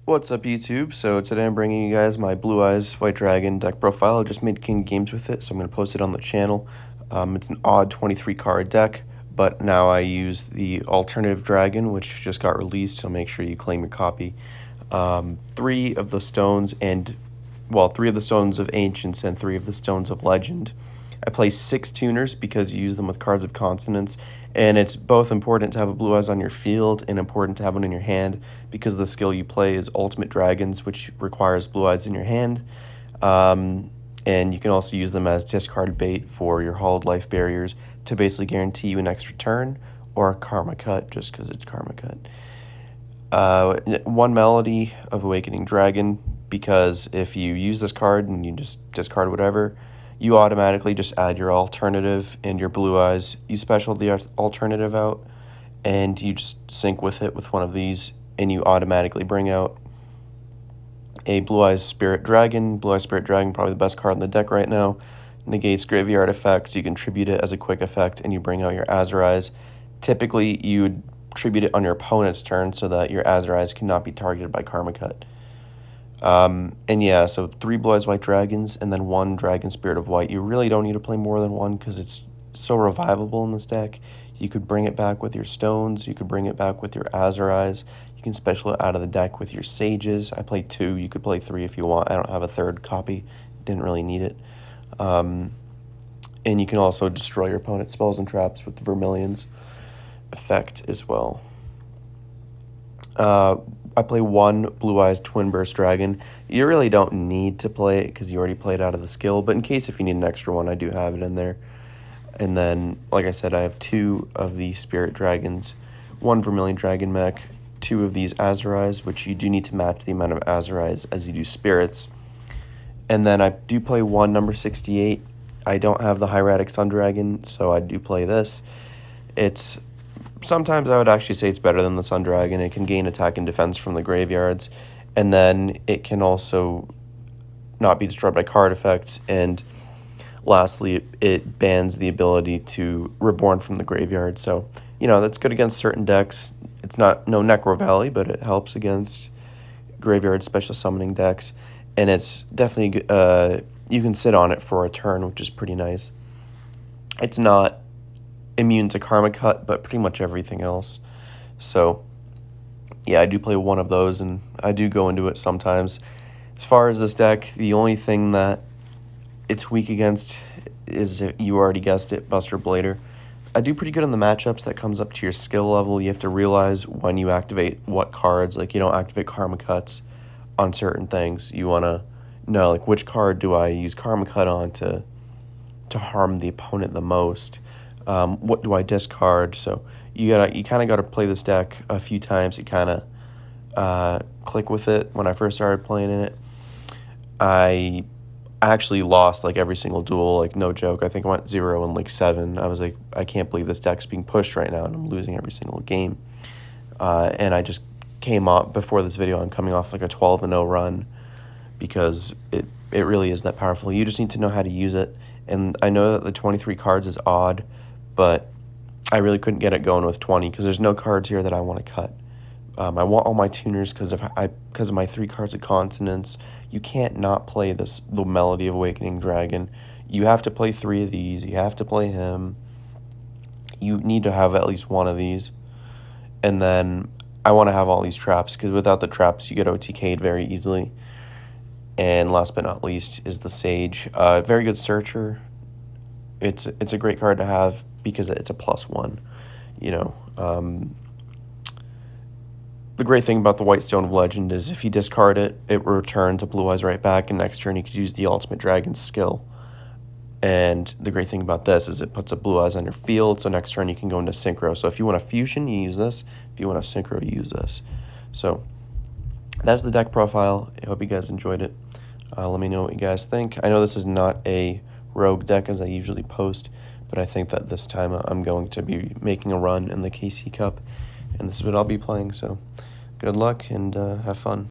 What's up, YouTube? So today I'm bringing you guys my Blue Eyes White Dragon deck profile. I just made King Games with it, so I'm going to post it on the channel. It's an odd 23 card deck, but now I use the alternative dragon, which just got released, so make sure you claim your copy. Three of the stones of Ancients and 3 of the stones of Legend. I play 6 tuners because you use them with cards of consonants, and it's both important to have a Blue Eyes on your field and important to have one in your hand because the skill you play is Ultimate Dragons, which requires Blue Eyes in your hand. And you can also use them as discard bait for your Hollowed Life barriers to basically guarantee you an extra turn or a Karma Cut just because it's Karma Cut. One Melody of Awakening Dragon, because if you use this card and you just discard whatever, you automatically just add your alternative and your Blue Eyes. You special the alternative out, and you just sync with it with one of these, and you automatically bring out a Blue Eyes Spirit Dragon. Blue Eyes Spirit Dragon, probably the best card in the deck right now. Negates graveyard effects. You can tribute it as a quick effect, and you bring out your Azurize. Typically, you would tribute it on your opponent's turn so that your Azurize cannot be targeted by Karma Cut. And yeah, so 3 Blue Eyes White Dragons and then 1 Dragon Spirit of White. You really don't need to play more than one because it's so revivable in this deck. You could bring it back with your stones. You could bring it back with your Azurize. You can special it out of the deck with your Sages. I played 2. You could play 3 if you want. I don't have a 3rd copy. Didn't really need it. And you can also destroy your opponent's spells and traps with the Vermilion's effect as well. I play 1 Blue Eyes Twin Burst Dragon. You really don't need to play it because you already played out of the skill, but in case if you need an extra one, I do have it in there. And then, like I said, I have 2 of the Spirit Dragons, 1 Vermilion Dragon mech, 2 of these Azurize, which you do need to match the amount of Azurize as you do Spirits. And then I do play 1 number 68. I don't have the Hieratic Sun Dragon, so I do play this. Sometimes I would actually say it's better than the Sun Dragon. It can gain attack and defense from the graveyards, and then it can also not be destroyed by card effects, and lastly, it bans the ability to reborn from the graveyard. So, that's good against certain decks. It's no Necro Valley, but it helps against graveyard special summoning decks, and it's definitely, you can sit on it for a turn, which is pretty nice. It's not immune to Karma Cut, but pretty much everything else. So yeah, I do play 1 of those, and I do go into it sometimes. As far as this deck, the only thing that it's weak against is, you already guessed it, Buster Blader. I do pretty good in the matchups. That comes up to your skill level. You have to realize when you activate what cards. Like, you don't activate Karma Cuts on certain things. You want to know, like, which card do I use Karma Cut on to harm the opponent the most. What do I discard? So you kind of got to play this deck a few times to kind of click with it. When I first started playing in it, I actually lost like every single duel, like no joke. I think I went 0 and like 7. I was like, I can't believe this deck's being pushed right now and I'm losing every single game. And I just came up before this video. I'm coming off like a 12-0 run because it really is that powerful. You just need to know how to use it. And I know that the 23 cards is odd, but I really couldn't get it going with 20 because there's no cards here that I want to cut. I want all my tuners because of my 3 cards of consonants. You can't not play the Melody of Awakening Dragon. You have to play 3 of these. You have to play him. You need to have at least 1 of these. And then I want to have all these traps because without the traps, you get OTK'd very easily. And last but not least is the Sage. Very good searcher. It's a great card to have because it's a +1. The great thing about the White Stone of Legend is if you discard it, it returns a Blue Eyes right back, and next turn you could use the Ultimate Dragon skill. And the great thing about this is it puts a Blue Eyes on your field, so next turn you can go into Synchro. So if you want a Fusion, you use this. If you want a Synchro, you use this. So that's the deck profile. I hope you guys enjoyed it. Let me know what you guys think. I know this is not a rogue deck as I usually post, but I think that this time I'm going to be making a run in the KC Cup, and this is what I'll be playing. So good luck and have fun.